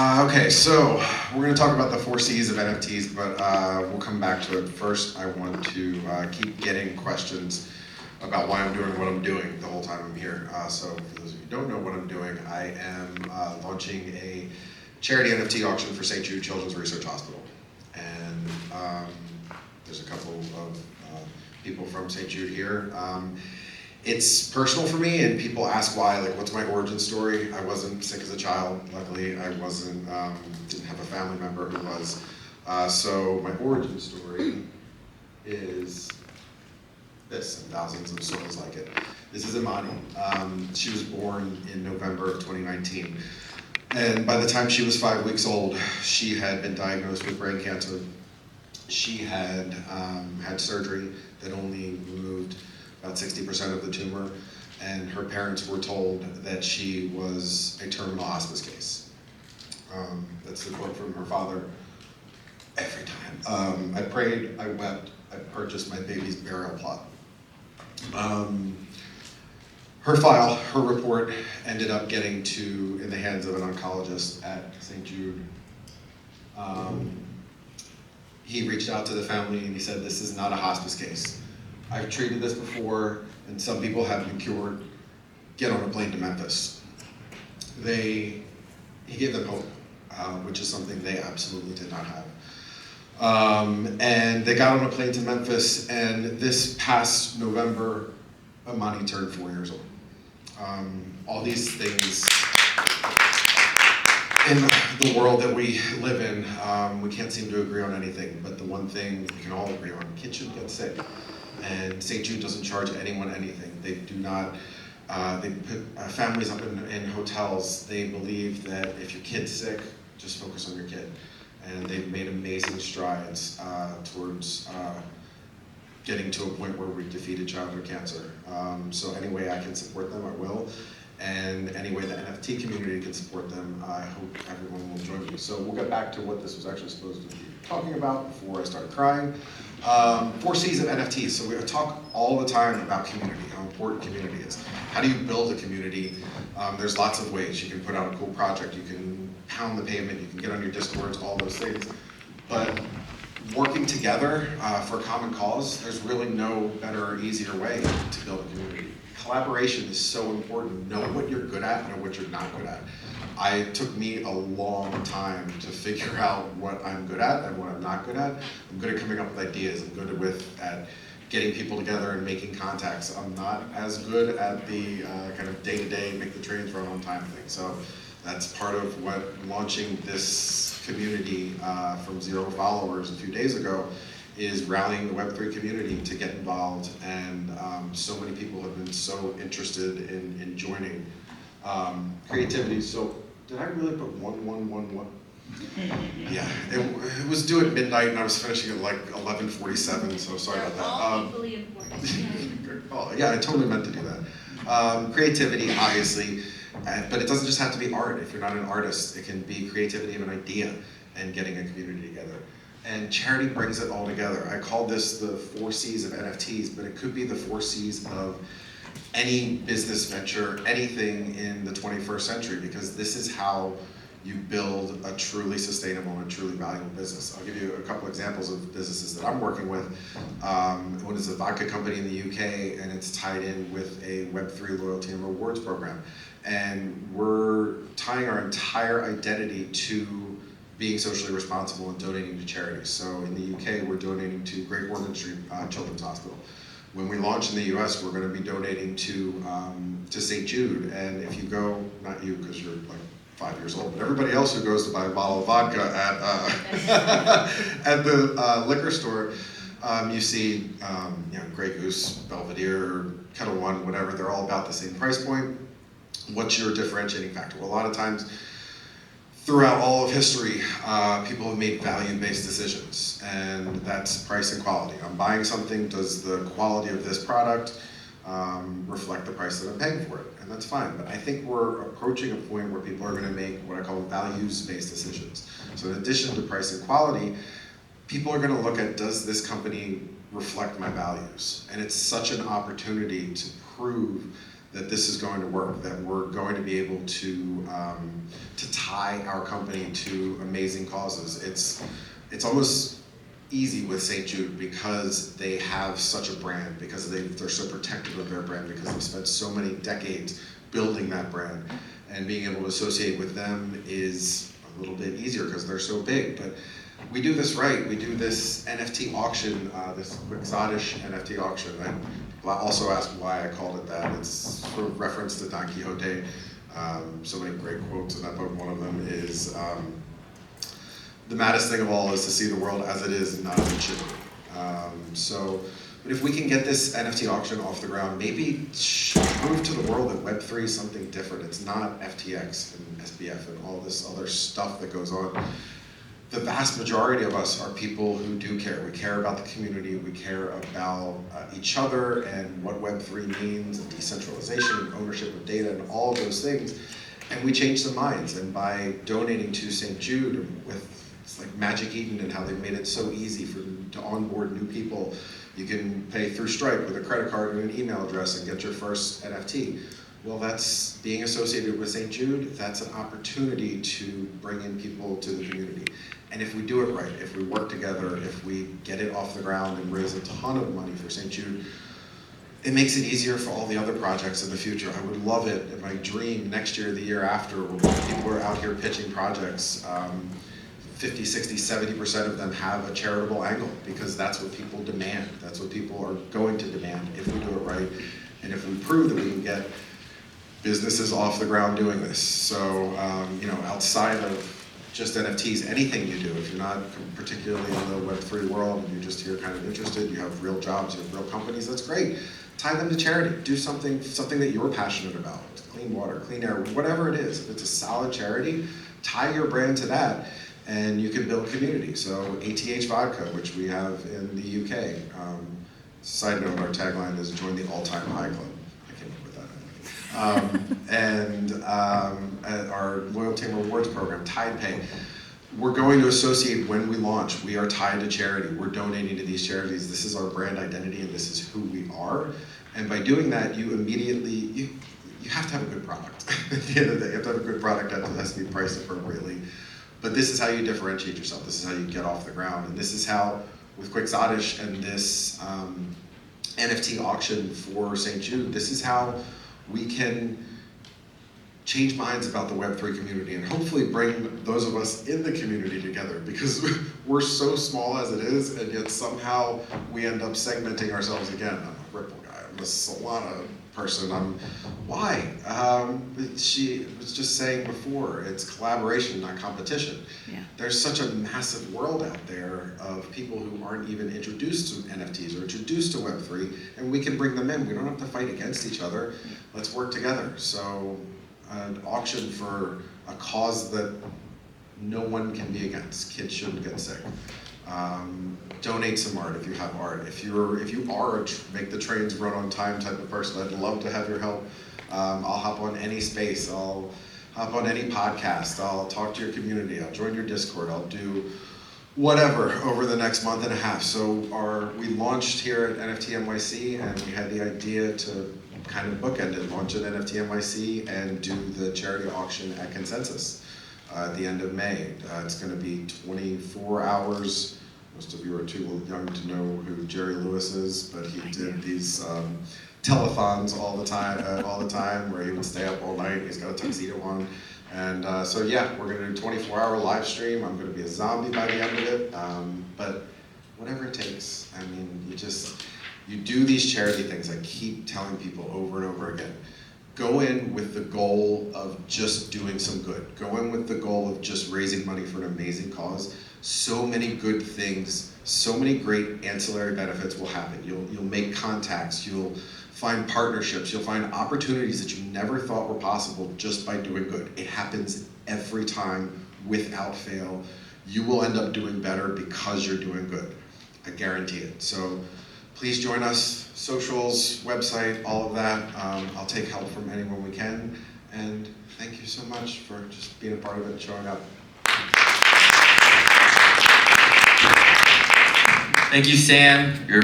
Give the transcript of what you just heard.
Okay, so we're going to talk about the 4Cs of NFTs, but we'll come back to it. First, I want to keep getting questions about why I'm doing what I'm doing the whole time I'm here. So for those of you who don't know what I'm doing, I am launching a charity NFT auction for St. Jude Children's Research Hospital. And there's a couple of people from St. Jude here. It's personal for me, and people ask why, like, what's my origin story? I wasn't sick as a child, luckily. I wasn't, didn't have a family member who was. So my origin story is this, and thousands of stories like it. This is Imani. She was born in November of 2019. And by the time she was 5 weeks old, she had been diagnosed with brain cancer. She had had surgery that only removed about 60% of the tumor, and her parents were told that she was a terminal hospice case. That's the quote from her father every time. I prayed, I wept, I purchased my baby's burial plot. Her file, her report ended up getting in the hands of an oncologist at St. Jude. He reached out to the family and he said, this is not a hospice case. I've treated this before, and some people have been cured. Get on a plane to Memphis. He gave them hope, which is something they absolutely did not have. And they got on a plane to Memphis, and this past November, Imani turned 4 years old. All these things in the world that we live in, we can't seem to agree on anything, but the one thing we can all agree on, kids shouldn't get sick. And St. Jude doesn't charge anyone anything. They do not, they put families up in hotels. They believe that if your kid's sick, just focus on your kid. And they've made amazing strides towards getting to a point where we've defeated childhood cancer. So any way I can support them, I will. And any way the NFT community can support them, I hope everyone will join me. So we'll get back to what this was actually supposed to be talking about before I started crying. 4Cs of NFTs. So we talk all the time about community, how important community is. How do you build a community? There's lots of ways. You can put out a cool project, you can pound the pavement, you can get on your Discords, all those things. But working together for a common cause, there's really no better or easier way to build a community. Collaboration is so important. Know what you're good at, know what you're not good at. It took me a long time to figure out what I'm good at and what I'm not good at. I'm good at coming up with ideas. I'm good at getting people together and making contacts. I'm not as good at the kind of day-to-day, make the trains run on time thing. So that's part of what launching this community from 0 followers a few days ago is rallying the Web3 community to get involved, and so many people have been so interested in joining. Creativity, so did I really put 1? Yeah, it was due at midnight and I was finishing at like 11:47, so sorry about that. All equally important. Good call. Yeah, I totally meant to do that. Creativity, obviously, but it doesn't just have to be art. If you're not an artist, it can be creativity of an idea and getting a community together. And charity brings it all together. I call this the 4Cs of NFTs, but it could be the 4Cs of any business venture, anything in the 21st century, because this is how you build a truly sustainable and truly valuable business. I'll give you a couple examples of businesses that I'm working with. One is a vodka company in the UK, and it's tied in with a Web3 loyalty and rewards program. And we're tying our entire identity to being socially responsible and donating to charities. So in the UK, we're donating to Great Ormond Street Children's Hospital. When we launch in the US, we're going to be donating to St. Jude. And if you go, not you because you're like 5 years old, but everybody else who goes to buy a bottle of vodka at the liquor store, you see Grey Goose, Belvedere, Kettle One, whatever, they're all about the same price point. What's your differentiating factor? Well, a lot of times, throughout all of history, people have made value-based decisions, and that's price and quality. I'm buying something, does the quality of this product reflect the price that I'm paying for it? And that's fine, but I think we're approaching a point where people are going to make what I call values-based decisions. So in addition to price and quality, people are going to look at, does this company reflect my values? And it's such an opportunity to prove that this is going to work, that we're going to be able to tie our company to amazing causes. It's almost easy with St. Jude because they have such a brand, because they're so protective of their brand, because they've spent so many decades building that brand, and being able to associate with them is a little bit easier because they're so big. But we do this right. We do this NFT auction, this Quixotish NFT auction. I also asked why I called it that. It's sort of reference to Don Quixote. So many great quotes in that book. One of them is, the maddest thing of all is to see the world as it is and not as it should be. But if we can get this NFT auction off the ground, maybe prove to the world that Web3 is something different. It's not FTX and SBF and all this other stuff that goes on. The vast majority of us are people who do care. We care about the community, we care about each other and what Web3 means, and decentralization and ownership of data and all of those things. And we change some minds. And by donating to St. Jude, it's like Magic Eden and how they've made it so easy to onboard new people. You can pay through Stripe with a credit card and an email address and get your first NFT. Well, that's being associated with St. Jude. That's an opportunity to bring in people to the community. And if we do it right, if we work together, if we get it off the ground and raise a ton of money for St. Jude, it makes it easier for all the other projects in the future. I would love it, and my dream next year, the year after, when people are out here pitching projects, 50, 60, 70% of them have a charitable angle, because that's what people demand. That's what people are going to demand if we do it right, and if we prove that we can get businesses off the ground doing this. So, outside of just NFTs, anything you do, if you're not particularly in the Web3 world and you're just here kind of interested, you have real jobs, you have real companies, that's great. Tie them to charity. Do something that you're passionate about. Clean water, clean air, whatever it is. If it's a solid charity, tie your brand to that, and you can build community. So ATH Vodka, which we have in the UK. Side note, our tagline is join the all-time high club. I came up with that. And our loyalty and rewards program, Tide Pay. We're going to associate when we launch. We are tied to charity. We're donating to these charities. This is our brand identity, and this is who we are. And by doing that, you immediately, you have to have a good product. At the end of the day, you have to have a good product that has to be priced appropriately. But this is how you differentiate yourself. This is how you get off the ground. And this is how, with Quixotish and this NFT auction for St. Jude, this is how we can change minds about the Web3 community and hopefully bring those of us in the community together, because we're so small as it is, and yet somehow we end up segmenting ourselves again. I'm a Ripple guy, I'm a Solana person, why? She was just saying before, it's collaboration, not competition. Yeah. There's such a massive world out there of people who aren't even introduced to NFTs or introduced to Web3, and we can bring them in. We don't have to fight against each other. Let's work together. So an auction for a cause that no one can be against. Kids shouldn't get sick. Donate some art if you have art. If you are a make the trains run on time type of person, I'd love to have your help. I'll hop on any space. I'll hop on any podcast. I'll talk to your community. I'll join your Discord. I'll do whatever over the next month and a half. So we launched here at NFT.NYC, and we had the idea to kind of bookend it, launch at NFT.NYC and do the charity auction at Consensus at the end of May. It's going to be 24 hours. Most of you are too young to know who Jerry Lewis is, but he did these telethons all the time, where he would stay up all night. He's got a tuxedo on. And so yeah, we're going to do a 24-hour live stream. I'm going to be a zombie by the end of it, but whatever it takes. I mean, you do these charity things. I keep telling people over and over again. Go in with the goal of just doing some good. Go in with the goal of just raising money for an amazing cause. So many good things, so many great ancillary benefits will happen. You'll make contacts, you'll find partnerships, you'll find opportunities that you never thought were possible just by doing good. It happens every time, without fail. You will end up doing better because you're doing good. I guarantee it. So please join us, socials, website, all of that. I'll take help from anyone we can. And thank you so much for just being a part of it and showing up. Thank you, Sam. You're